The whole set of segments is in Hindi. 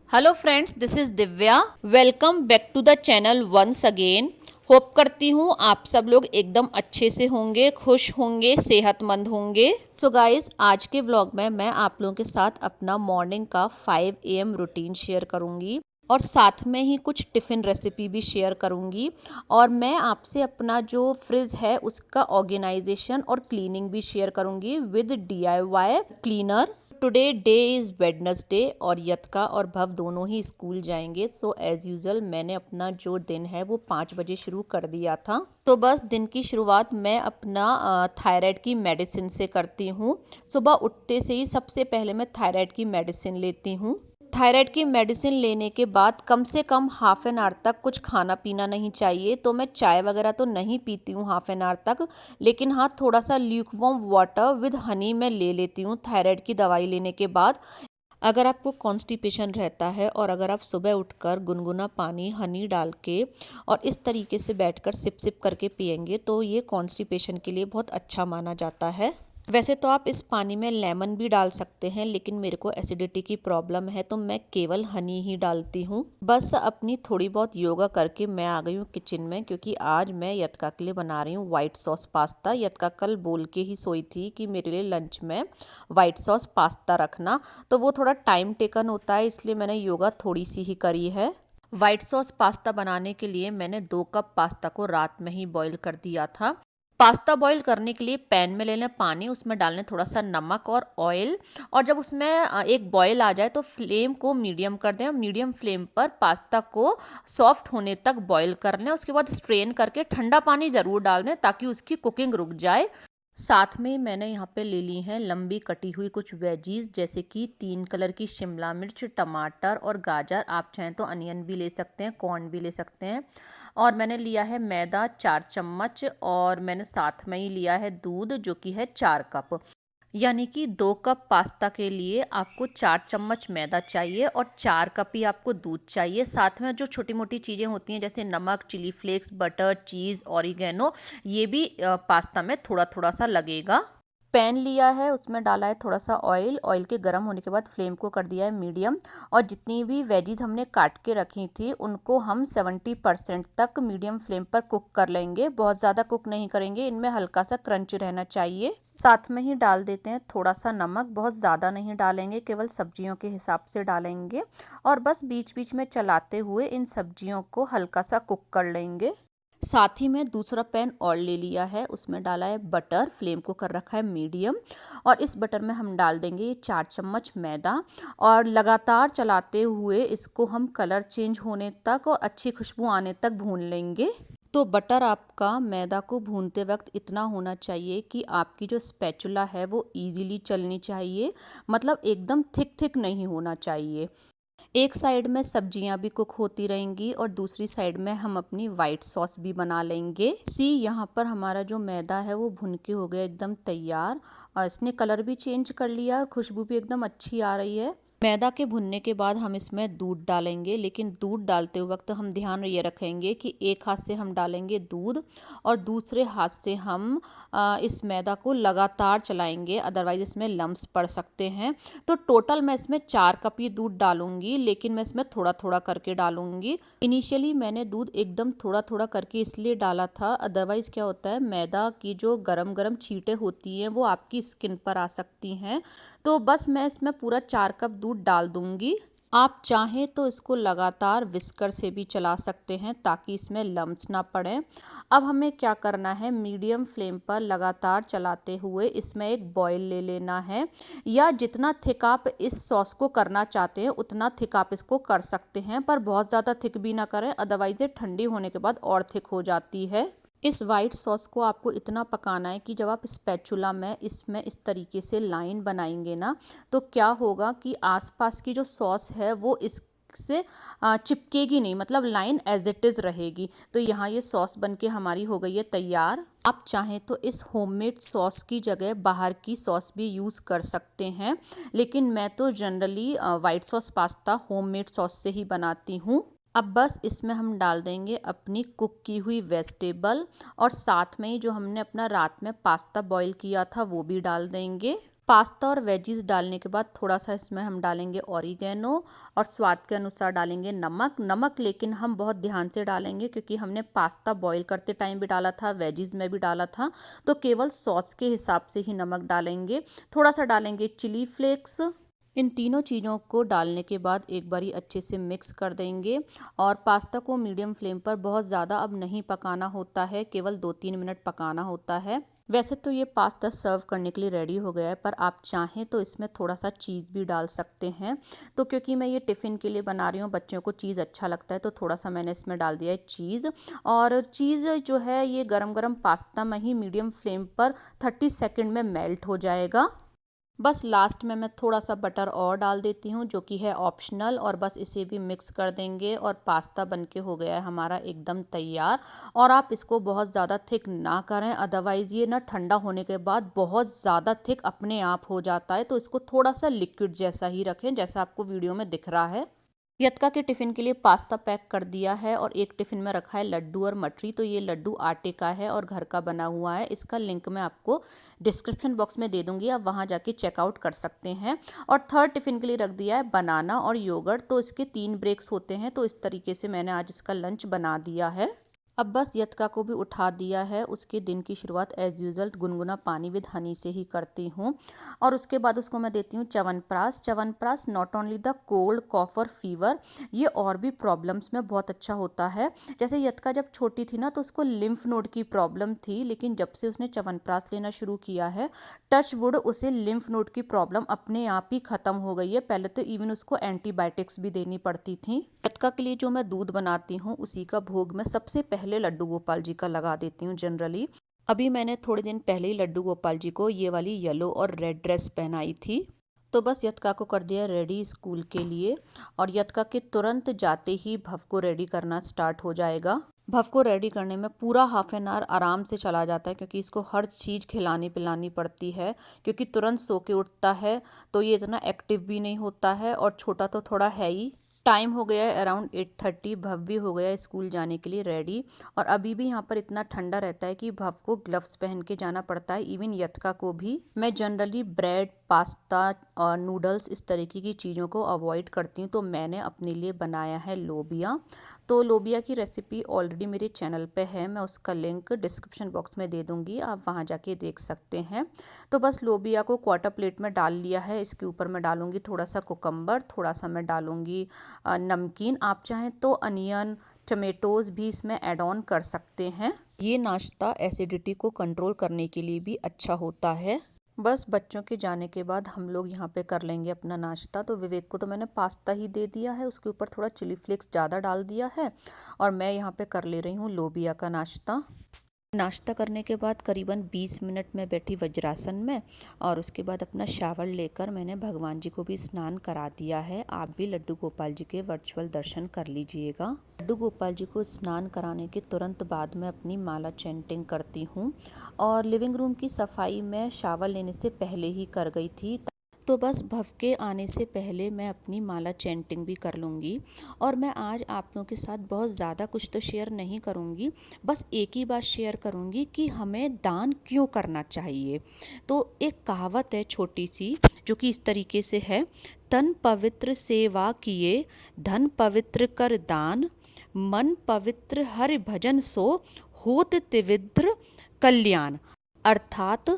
Hello friends, this is Divya. Welcome back to the channel once again. Hope करती हूँ आप सब लोग एकदम अच्छे से होंगे, खुश होंगे, सेहतमंद होंगे। सो गाइस, आज के व्लॉग में मैं आप लोगों के साथ अपना मॉर्निंग का 5 AM रूटीन शेयर करूँगी और साथ में ही कुछ टिफ़िन रेसिपी भी शेयर करूँगी। और मैं आपसे अपना जो फ्रिज है उसका ऑर्गेनाइजेशन और क्लीनिंग भी शेयर करूँगी with DIY cleaner. Today day is Wednesday और यतका और भव दोनों ही स्कूल जाएंगे। सो एज़ यूज़ुअल मैंने अपना जो दिन है वो 5 बजे शुरू कर दिया था। तो बस दिन की शुरुआत मैं अपना थायराइड की मेडिसिन से करती हूँ। सुबह उठते से ही सबसे पहले मैं थायराइड की मेडिसिन लेती हूँ। थायराइड की मेडिसिन लेने के बाद कम से कम हाफ एन आवर तक कुछ खाना पीना नहीं चाहिए। तो मैं चाय वगैरह तो नहीं पीती हूँ हाफ एन आवर तक, लेकिन हाँ, थोड़ा सा ल्यूकवार्म वाटर विद हनी मैं ले लेती हूँ थायराइड की दवाई लेने के बाद। अगर आपको कॉन्स्टिपेशन रहता है और अगर आप सुबह उठकर गुनगुना पानी हनी डाल के और इस तरीके से बैठकर सिप सिप करके पिएंगे तो ये कॉन्स्टिपेशन के लिए बहुत अच्छा माना जाता है। वैसे तो आप इस पानी में लेमन भी डाल सकते हैं, लेकिन मेरे को एसिडिटी की प्रॉब्लम है तो मैं केवल हनी ही डालती हूँ। बस अपनी थोड़ी बहुत योगा करके मैं आ गई हूँ किचन में, क्योंकि आज मैं यतका के लिए बना रही हूँ वाइट सॉस पास्ता। यतका कल बोल के ही सोई थी कि मेरे लिए लंच में वाइट सॉस पास्ता रखना, तो वो थोड़ा टाइम टेकन होता है, इसलिए मैंने योगा थोड़ी सी ही करी है। वाइट सॉस पास्ता बनाने के लिए मैंने 2 कप पास्ता को रात में ही बॉईल कर दिया था। पास्ता बॉईल करने के लिए पैन में ले लें पानी, उसमें डालने थोड़ा सा नमक और ऑयल, और जब उसमें एक बॉईल आ जाए तो फ्लेम को मीडियम कर दें और मीडियम फ्लेम पर पास्ता को सॉफ्ट होने तक बॉईल कर लें। उसके बाद स्ट्रेन करके ठंडा पानी ज़रूर डाल दें ताकि उसकी कुकिंग रुक जाए। साथ में मैंने यहाँ पे ले ली हैं लंबी कटी हुई कुछ वेजीज, जैसे कि 3 कलर की शिमला मिर्च, टमाटर और गाजर। आप चाहें तो अनियन भी ले सकते हैं, कॉर्न भी ले सकते हैं। और मैंने लिया है मैदा 4 चम्मच, और मैंने साथ में ही लिया है दूध जो कि है 4 कप। यानी कि 2 कप पास्ता के लिए आपको 4 चम्मच मैदा चाहिए और 4 कप ही आपको दूध चाहिए। साथ में जो छोटी मोटी चीज़ें होती हैं जैसे नमक, चिली फ्लेक्स, बटर, चीज़, ऑरिगेनो, ये भी पास्ता में थोड़ा थोड़ा सा लगेगा। पैन लिया है, उसमें डाला है थोड़ा सा ऑयल। ऑयल के गर्म होने के बाद फ्लेम को कर दिया है मीडियम, और जितनी भी वेजीज हमने काट के रखी थी उनको हम 70% तक मीडियम फ्लेम पर कुक कर लेंगे। बहुत ज़्यादा कुक नहीं करेंगे, इनमें हल्का सा क्रंच रहना चाहिए। साथ में ही डाल देते हैं थोड़ा सा नमक, बहुत ज़्यादा नहीं डालेंगे, केवल सब्जियों के हिसाब से डालेंगे। और बस बीच बीच में चलाते हुए इन सब्जियों को हल्का सा कुक कर लेंगे। साथ ही में दूसरा पैन और ले लिया है, उसमें डाला है बटर, फ्लेम को कर रखा है मीडियम, और इस बटर में हम डाल देंगे 4 चम्मच मैदा, और लगातार चलाते हुए इसको हम कलर चेंज होने तक और अच्छी खुशबू आने तक भून लेंगे। तो बटर आपका मैदा को भूनते वक्त इतना होना चाहिए कि आपकी जो स्पैचुला है वो इजीली चलनी चाहिए, मतलब एकदम थिक थिक नहीं होना चाहिए। एक साइड में सब्जियां भी कुक होती रहेंगी और दूसरी साइड में हम अपनी वाइट सॉस भी बना लेंगे। यहाँ पर हमारा जो मैदा है वो भुन के हो गया एकदम तैयार, और इसने कलर भी चेंज कर लिया, खुशबू भी एकदम अच्छी आ रही है। मैदा के भुनने के बाद हम इसमें दूध डालेंगे, लेकिन दूध डालते वक्त हम ध्यान ये रखेंगे कि एक हाथ से हम डालेंगे दूध और दूसरे हाथ से हम इस मैदा को लगातार चलाएंगे, अदरवाइज इसमें लम्स पड़ सकते हैं। तो टोटल मैं इसमें 4 कप ही दूध डालूंगी, लेकिन मैं इसमें थोड़ा थोड़ा करके डालूंगी। इनिशियली मैंने दूध एकदम थोड़ा थोड़ा करके इसलिए डाला था, अदरवाइज क्या होता है मैदा की जो गरम गरम छींटें होती हैं वो आपकी स्किन पर आ सकती हैं। तो बस मैं इसमें पूरा 4 कप दूध डाल दूंगी। आप चाहें तो इसको लगातार विस्कर से भी चला सकते हैं ताकि इसमें लम्स ना पड़े। अब हमें क्या करना है, मीडियम फ्लेम पर लगातार चलाते हुए इसमें एक बॉईल ले लेना है, या जितना थिक आप इस सॉस को करना चाहते हैं उतना थिक आप इसको कर सकते हैं, पर बहुत ज़्यादा थिक भी ना करें, अदरवाइज ये ठंडी होने के बाद और थिक हो जाती है। इस वाइट सॉस को आपको इतना पकाना है कि जब आप स्पैचुला में इसमें इस तरीके से लाइन बनाएंगे ना, तो क्या होगा कि आसपास की जो सॉस है वो इससे चिपकेगी नहीं, मतलब लाइन एज इट इज़ रहेगी। तो यहाँ ये सॉस बनके हमारी हो गई है तैयार। आप चाहें तो इस होममेड सॉस की जगह बाहर की सॉस भी यूज़ कर सकते हैं, लेकिन मैं तो generally white sauce pasta homemade sauce से ही बनाती हूँ। अब बस इसमें हम डाल देंगे अपनी कुक की हुई वेजिटेबल, और साथ में ही जो हमने अपना रात में पास्ता बॉईल किया था वो भी डाल देंगे। पास्ता और वेजीज डालने के बाद थोड़ा सा इसमें हम डालेंगे ऑरिगेनो और स्वाद के अनुसार डालेंगे नमक लेकिन हम बहुत ध्यान से डालेंगे क्योंकि हमने पास्ता बॉईल करते टाइम भी डाला था, वेजीज में भी डाला था, तो केवल सॉस के हिसाब से ही नमक डालेंगे। थोड़ा सा डालेंगे चिली फ्लेक्स। इन तीनों चीज़ों को डालने के बाद एक बारी अच्छे से मिक्स कर देंगे और पास्ता को मीडियम फ्लेम पर बहुत ज़्यादा अब नहीं पकाना होता है, केवल 2-3 मिनट पकाना होता है। वैसे तो ये पास्ता सर्व करने के लिए रेडी हो गया है, पर आप चाहें तो इसमें थोड़ा सा चीज़ भी डाल सकते हैं। तो क्योंकि मैं ये टिफ़िन के लिए बना रही हूँ, बच्चों को चीज़ अच्छा लगता है, तो थोड़ा सा मैंने इसमें डाल दिया है चीज़। और चीज़ जो है ये गरम गरम पास्ता में ही मीडियम फ्लेम पर 30 सेकेंड में मेल्ट हो जाएगा। बस लास्ट में मैं थोड़ा सा बटर और डाल देती हूँ जो कि है ऑप्शनल, और बस इसे भी मिक्स कर देंगे और पास्ता बनके हो गया है हमारा एकदम तैयार। और आप इसको बहुत ज़्यादा थिक ना करें, अदरवाइज़ ये ना ठंडा होने के बाद बहुत ज़्यादा थिक अपने आप हो जाता है, तो इसको थोड़ा सा लिक्विड जैसा ही रखें जैसा आपको वीडियो में दिख रहा है। यत्का के टिफ़िन के लिए पास्ता पैक कर दिया है और एक टिफ़िन में रखा है लड्डू और मठरी। तो ये लड्डू आटे का है और घर का बना हुआ है, इसका लिंक मैं आपको डिस्क्रिप्शन बॉक्स में दे दूंगी, आप वहाँ जाके चेकआउट कर सकते हैं। और थर्ड टिफ़िन के लिए रख दिया है बनाना और योगर्ट। तो इसके 3 ब्रेक्स होते हैं, तो इस तरीके से मैंने आज इसका लंच बना दिया है। अब बस यत्का को भी उठा दिया है, उसके दिन की शुरुआत एज़ यूजुअल गुनगुना पानी विद हनी से ही करती हूँ। और उसके बाद उसको मैं देती हूँ chyawanprash not only the cold cough और फीवर, ये और भी प्रॉब्लम्स में बहुत अच्छा होता है। जैसे यत्का जब छोटी थी ना तो उसको लिम्फ नोड की प्रॉब्लम थी, लेकिन जब से उसने च्यवनप्राश लेना शुरू किया है, टच वुड, उसे लिम्फ नोड की प्रॉब्लम अपने आप ही ख़त्म हो गई है। पहले तो इवन उसको एंटीबायोटिक्स भी देनी पड़ती थी। यत्का के लिए जो मैं दूध बनाती हूँ उसी का भोग मैं सबसे पहले लड्डू गोपाल जी का लगा देती हूँ जनरली। अभी मैंने थोड़े दिन पहले ही लड्डू गोपाल जी को ये वाली येलो और रेड ड्रेस पहनाई थी। तो बस यत्का को कर दिया रेडी स्कूल के लिए, और यत्का के तुरंत जाते ही भव को रेडी करना स्टार्ट हो जाएगा। भव को रेडी करने में पूरा हाफ एन आवर आराम से चला जाता है, क्योंकि इसको हर चीज़ खिलानी पिलानी पड़ती है, क्योंकि तुरंत सो के उठता है तो ये इतना एक्टिव भी नहीं होता है, और छोटा तो थोड़ा है ही। टाइम हो गया है अराउंड 8:30, भव भी हो गया है स्कूल जाने के लिए रेडी। और अभी भी यहाँ पर इतना ठंडा रहता है कि भव को ग्लव्स पहन के जाना पड़ता है, इवन यत्का को भी। मैं जनरली ब्रेड, पास्ता और नूडल्स इस तरीके की चीज़ों को अवॉइड करती हूँ, तो मैंने अपने लिए बनाया है लोबिया। तो लोबिया की रेसिपी ऑलरेडी मेरे चैनल पे है, मैं उसका लिंक डिस्क्रिप्शन बॉक्स में दे दूँगी, आप वहाँ जाके देख सकते हैं। तो बस लोबिया को क्वार्टर प्लेट में डाल लिया है, इसके ऊपर मैं डालूँगी थोड़ा सा कुकम्बर, थोड़ा सा मैं डालूँगी नमकीन, आप चाहें तो अनियन टमेटोज़ भी इसमें ऐड ऑन कर सकते हैं। ये नाश्ता एसिडिटी को कंट्रोल करने के लिए भी अच्छा होता है। बस बच्चों के जाने के बाद हम लोग यहाँ पे कर लेंगे अपना नाश्ता। तो विवेक को तो मैंने पास्ता ही दे दिया है, उसके ऊपर थोड़ा चिली फ्लेक्स ज़्यादा डाल दिया है, और मैं यहाँ पे कर ले रही हूँ लोबिया का नाश्ता। नाश्ता करने के बाद करीबन 20 मिनट में बैठी वज्रासन में, और उसके बाद अपना शावर लेकर मैंने भगवान जी को भी स्नान करा दिया है। आप भी लड्डू गोपाल जी के वर्चुअल दर्शन कर लीजिएगा। लड्डू गोपाल जी को स्नान कराने के तुरंत बाद मैं अपनी माला चैंटिंग करती हूँ, और लिविंग रूम की सफाई मैं शावर लेने से पहले ही कर गई थी। तो बस भव के आने से पहले मैं अपनी माला चैंटिंग भी कर लूँगी। और मैं आज आप लोगों के साथ बहुत ज़्यादा कुछ तो शेयर नहीं करूँगी, बस एक ही बात शेयर करूँगी कि हमें दान क्यों करना चाहिए। तो एक कहावत है छोटी सी, जो कि इस तरीके से है, तन पवित्र सेवा किए, धन पवित्र कर दान, मन पवित्र हरि भजन सो, होत त्रिविध कल्याण। अर्थात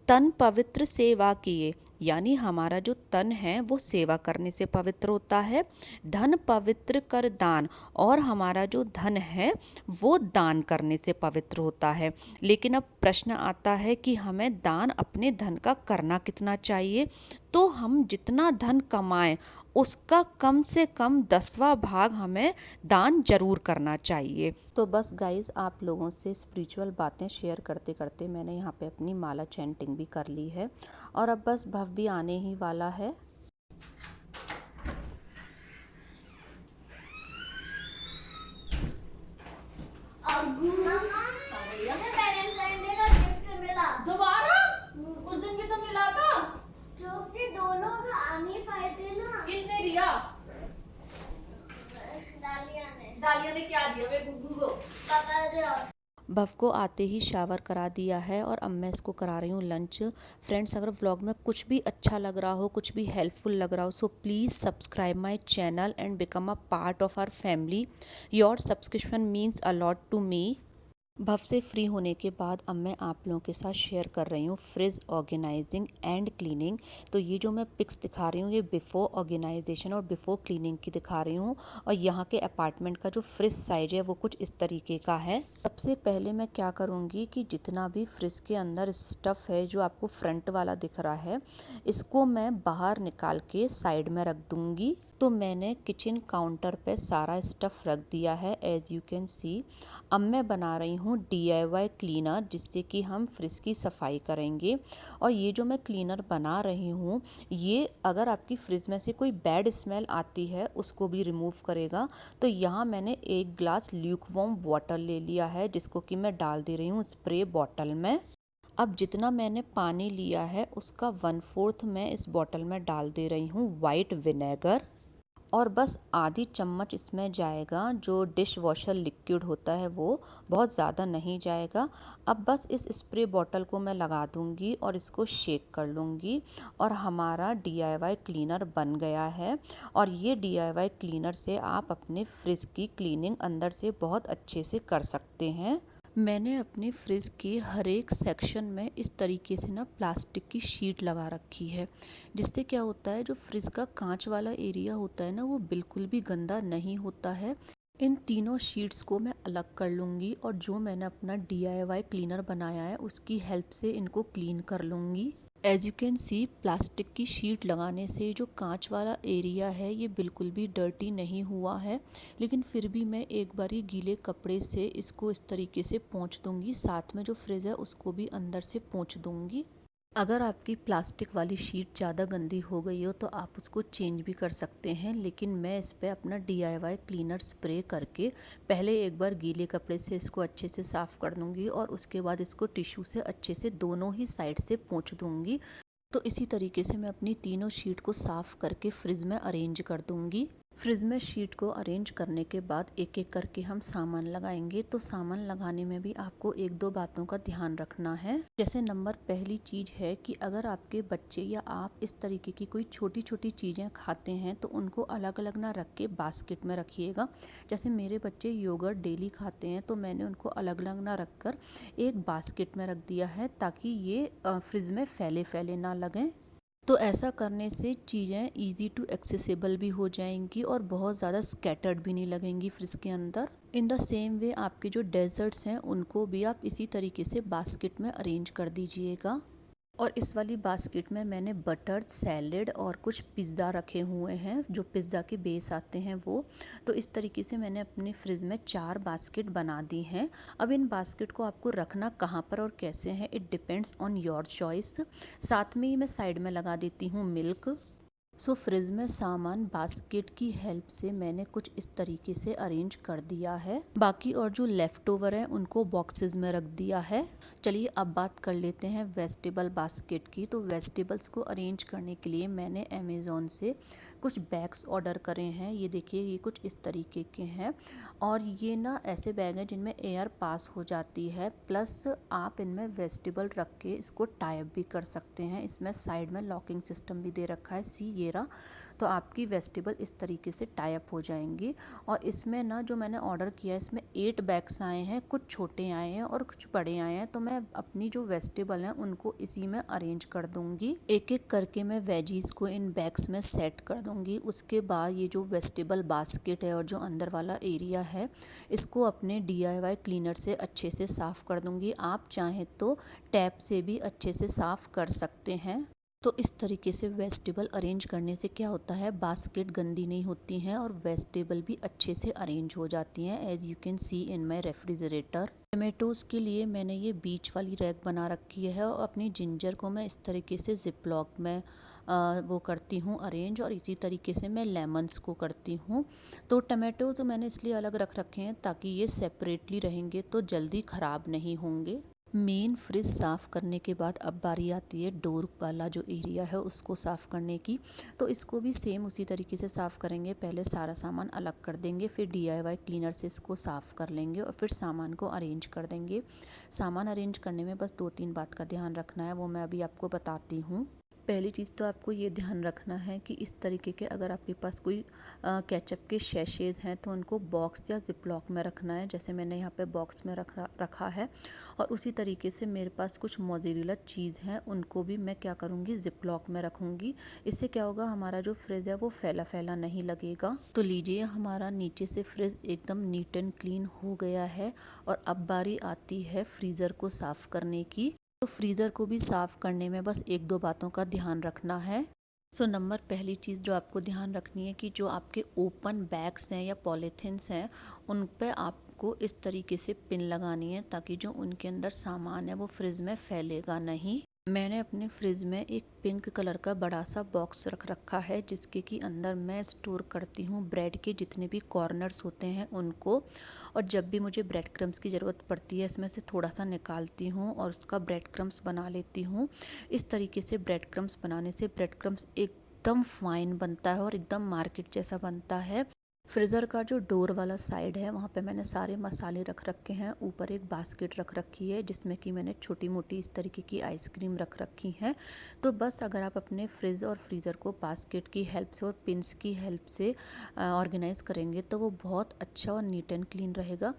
तन पवित्र सेवा किए, यानी हमारा जो तन है वो सेवा करने से पवित्र होता है, धन पवित्र कर दान, और हमारा जो धन है वो दान करने से पवित्र होता है। लेकिन अब प्रश्न आता है कि हमें दान अपने धन का करना कितना चाहिए। तो हम जितना धन कमाएं उसका कम से कम 10वां भाग हमें दान जरूर करना चाहिए। तो बस गाइज, आप लोगों से स्पिरिचुअल बातें शेयर करते करते मैंने यहाँ पे अपनी माला चैंटिंग भी कर ली है, और अब बस भव भी आने ही वाला है। दोबारा उस दिन भी तो मिला था, क्योंकि दोनों तो आ नहीं पाए थे ना। किसने दिया? डालिया ने। डालिया ने क्या दिया वे गुग्गू को? पापा जो भव को आते ही शावर करा दिया है और अब मैं इसको करा रही हूँ लंच। फ्रेंड्स, अगर व्लॉग में कुछ भी अच्छा लग रहा हो, कुछ भी हेल्पफुल लग रहा हो, so please subscribe my channel and become a part of our family. Your subscription means a lot to me. भव से फ्री होने के बाद अब मैं आप लोगों के साथ शेयर कर रही हूँ फ्रिज ऑर्गेनाइजिंग एंड क्लीनिंग। तो ये जो मैं पिक्स दिखा रही हूँ ये बिफ़ोर ऑर्गेनाइजेशन और बिफ़ोर क्लीनिंग की दिखा रही हूँ। और यहाँ के अपार्टमेंट का जो फ्रिज साइज है वो कुछ इस तरीके का है। सबसे पहले मैं क्या करूँगी कि जितना भी फ्रिज के अंदर स्टफ़ है जो आपको फ्रंट वाला दिख रहा है, इसको मैं बाहर निकाल के साइड में रख दूँगी। तो मैंने किचन काउंटर पे सारा स्टफ़ रख दिया है एज यू कैन सी। अब मैं बना रही हूँ DIY क्लीनर, जिससे कि हम फ्रिज की सफाई करेंगे। और ये जो मैं क्लीनर बना रही हूँ ये अगर आपकी फ्रिज में से कोई बैड स्मेल आती है उसको भी रिमूव करेगा। तो यहाँ मैंने 1 ग्लास ल्यूकवार्म वाटर ले लिया है जिसको कि मैं डाल दे रही हूँ स्प्रे बॉटल में। अब जितना मैंने पानी लिया है उसका 1/4 मैं इस बॉटल में डाल दे रही हूँ वाइट विनेगर। और बस आधी चम्मच इसमें जाएगा जो डिश वॉशर लिक्विड होता है, वो बहुत ज़्यादा नहीं जाएगा। अब बस इस स्प्रे बॉटल को मैं लगा दूंगी और इसको शेक कर लूँगी और हमारा DIY क्लीनर बन गया है। और ये DIY क्लीनर से आप अपने फ्रिज की क्लीनिंग अंदर से बहुत अच्छे से कर सकते हैं। मैंने अपने फ्रिज के हर एक सेक्शन में इस तरीके से ना प्लास्टिक की शीट लगा रखी है, जिससे क्या होता है जो फ्रिज का कांच वाला एरिया होता है ना वो बिल्कुल भी गंदा नहीं होता है। इन तीनों शीट्स को मैं अलग कर लूँगी और जो मैंने अपना DIY क्लीनर बनाया है उसकी हेल्प से इनको क्लीन कर लूँगी। As you can see plastic की शीट लगाने से जो कांच वाला एरिया है ये बिल्कुल भी डर्टी नहीं हुआ है। लेकिन फिर भी मैं एक बारी गीले कपड़े से इसको इस तरीके से पोंछ दूंगी, साथ में जो फ्रिज है उसको भी अंदर से पोंछ दूंगी। अगर आपकी प्लास्टिक वाली शीट ज़्यादा गंदी हो गई हो तो आप उसको चेंज भी कर सकते हैं, लेकिन मैं इस पर अपना DIY क्लीनर स्प्रे करके पहले एक बार गीले कपड़े से इसको अच्छे से साफ़ कर दूंगी और उसके बाद इसको टिश्यू से अच्छे से दोनों ही साइड से पोंछ दूंगी। तो इसी तरीके से मैं अपनी तीनों शीट को साफ़ करके फ्रिज में अरेंज कर दूंगी। फ्रिज में शीट को अरेंज करने के बाद एक एक करके हम सामान लगाएंगे। तो सामान लगाने में भी आपको 1-2 बातों का ध्यान रखना है। जैसे नंबर पहली चीज़ है कि अगर आपके बच्चे या आप इस तरीके की कोई छोटी छोटी चीज़ें खाते हैं तो उनको अलग अलग ना रख के बास्केट में रखिएगा। जैसे मेरे बच्चे योगर्ट डेली खाते हैं तो मैंने उनको अलग अलग ना रख कर एक बास्केट में रख दिया है ताकि ये फ्रिज में फैले फैले ना लगें। तो ऐसा करने से चीज़ें इजी टू एक्सेसिबल भी हो जाएंगी और बहुत ज़्यादा स्कैटर्ड भी नहीं लगेंगी फ्रिज के अंदर। इन द सेम वे आपके जो डेजर्ट्स हैं उनको भी आप इसी तरीके से बास्केट में अरेंज कर दीजिएगा। और इस वाली बास्केट में मैंने बटर, सैलेड और कुछ पिज़्ज़ा रखे हुए हैं, जो पिज़्ज़ा के बेस आते हैं वो। तो इस तरीके से मैंने अपने फ्रिज में 4 बास्केट बना दी हैं। अब इन बास्केट को आपको रखना कहाँ पर और कैसे है, it depends on your choice. साथ में ही मैं साइड में लगा देती हूँ मिल्क। सो फ्रिज में सामान बास्केट की हेल्प से मैंने कुछ इस तरीके से अरेंज कर दिया है। बाकी और जो लेफ्ट ओवर है उनको बॉक्सेस में रख दिया है। चलिए अब बात कर लेते हैं वेजिटेबल बास्केट की। तो वेजिटेबल्स को अरेंज करने के लिए मैंने अमेज़ॉन से कुछ बैग्स ऑर्डर करे हैं। ये देखिए ये कुछ इस तरीके के हैं और ये ना ऐसे बैग हैं जिनमें एयर पास हो जाती है, प्लस आप इनमें वेजिटेबल रख के इसको टाई अप भी कर सकते हैं। इसमें साइड में लॉकिंग सिस्टम भी दे रखा है, सी ये रहा। तो आपकी वेजिटेबल इस तरीके से टाई अप हो जाएंगी। और इसमें ना जो मैंने ऑर्डर किया है इसमें 8 बैग्स आए हैं, कुछ छोटे आए हैं और कुछ बड़े आए हैं। तो मैं अपनी जो वेजिटेबल हैं उनको इसी में अरेंज कर दूंगी। एक एक करके मैं वेजीज को इन बैग्स में सेट कर दूंगी। उसके बाद ये जो वेजिटेबल बास्केट है और जो अंदर वाला एरिया है इसको अपने DIY क्लीनर से अच्छे से साफ़ कर दूंगी। आप चाहें तो टैप से भी अच्छे से साफ़ कर सकते हैं। तो इस तरीके से वेजिटेबल अरेंज करने से क्या होता है, बास्केट गंदी नहीं होती हैं और वेजिटेबल भी अच्छे से अरेंज हो जाती हैं, as you can see in my refrigerator. Tomatoes के लिए मैंने ये बीच वाली रैक बना रखी है और अपनी जिंजर को मैं इस तरीके से जिपलॉक में वो करती हूँ अरेंज, और इसी तरीके से मैं लेमन्स को करती हूँ। तो टमाटोज़ मैंने इसलिए अलग रख रखे हैं ताकि ये सेपरेटली रहेंगे तो जल्दी ख़राब नहीं होंगे। मेन फ्रिज साफ़ करने के बाद अब बारी आती है डोर वाला जो एरिया है उसको साफ़ करने की। तो इसको भी सेम उसी तरीके से साफ़ करेंगे। पहले सारा सामान अलग कर देंगे, फिर DIY क्लीनर से इसको साफ़ कर लेंगे और फिर सामान को अरेंज कर देंगे। सामान अरेंज करने में बस 2-3 बात का ध्यान रखना है, वो मैं अभी आपको बताती हूँ। पहली चीज़ तो आपको ये ध्यान रखना है कि इस तरीके के अगर आपके पास कोई केचप के शैशेज हैं तो उनको बॉक्स या ज़िप-लॉक में रखना है, जैसे मैंने यहाँ पे बॉक्स में रखा है। और उसी तरीके से मेरे पास कुछ मोज़रेला चीज़ हैं, उनको भी मैं क्या करूँगी, ज़िप-लॉक में रखूँगी। इससे क्या होगा, हमारा जो फ्रिज है वो फैला फैला नहीं लगेगा। तो लीजिए, हमारा नीचे से फ्रिज एकदम नीट एंड क्लीन हो गया है। और अब बारी आती है फ्रीज़र को साफ़ करने की। तो फ्रीज़र को भी साफ़ करने में बस 1-2 बातों का ध्यान रखना है। पहली चीज़ जो आपको ध्यान रखनी है कि जो आपके ओपन बैग्स हैं या पॉलीथिन्स हैं, उन पे आपको इस तरीके से पिन लगानी है ताकि जो उनके अंदर सामान है वो फ्रिज में फैलेगा नहीं। मैंने अपने फ्रिज में एक पिंक कलर का बड़ा सा बॉक्स रख रखा है, जिसके कि अंदर मैं स्टोर करती हूँ ब्रेड के जितने भी कॉर्नर्स होते हैं उनको। और जब भी मुझे ब्रेड क्रम्स की ज़रूरत पड़ती है, इसमें से थोड़ा सा निकालती हूँ और उसका ब्रेड क्रम्स बना लेती हूँ। इस तरीके से ब्रेड क्रम्स बनाने से ब्रेड क्रम्स एकदम फाइन बनता है और एकदम मार्केट जैसा बनता है। फ्रीज़र का जो डोर वाला साइड है, वहाँ पे मैंने सारे मसाले रख रखे हैं। ऊपर एक बास्केट रख रखी है जिसमें कि मैंने छोटी मोटी इस तरीके की आइसक्रीम रख रखी है। तो बस अगर आप अपने फ्रिज और फ्रीज़र को बास्केट की हेल्प से और पिंस की हेल्प से ऑर्गेनाइज़ करेंगे तो वो बहुत अच्छा और नीट एंड क्लीन रहेगा।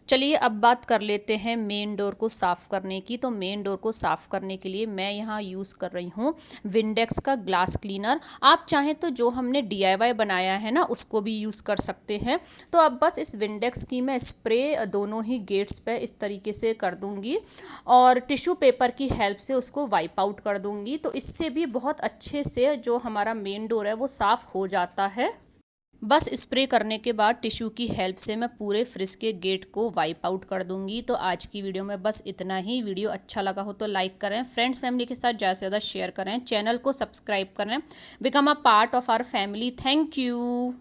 चलिए अब बात कर लेते हैं मेन डोर को साफ़ करने की। तो मेन डोर को साफ़ करने के लिए मैं यहाँ यूज़ कर रही हूँ विंडेक्स का ग्लास क्लीनर। आप चाहें तो जो हमने DIY बनाया है ना, उसको भी यूज़ कर सकते हैं। तो अब बस इस विंडेक्स की मैं स्प्रे दोनों ही गेट्स पे इस तरीके से कर दूँगी और टिश्यू पेपर की हेल्प से उसको वाइप आउट कर दूँगी। तो इससे भी बहुत अच्छे से जो हमारा मेन डोर है वो साफ़ हो जाता है। बस स्प्रे करने के बाद टिश्यू की हेल्प से मैं पूरे फ्रिज के गेट को वाइप आउट कर दूंगी। तो आज की वीडियो में बस इतना ही। वीडियो अच्छा लगा हो तो लाइक करें, फ्रेंड्स फैमिली के साथ ज़्यादा से ज़्यादा शेयर करें, चैनल को सब्सक्राइब करें, become a part of our family. Thank you.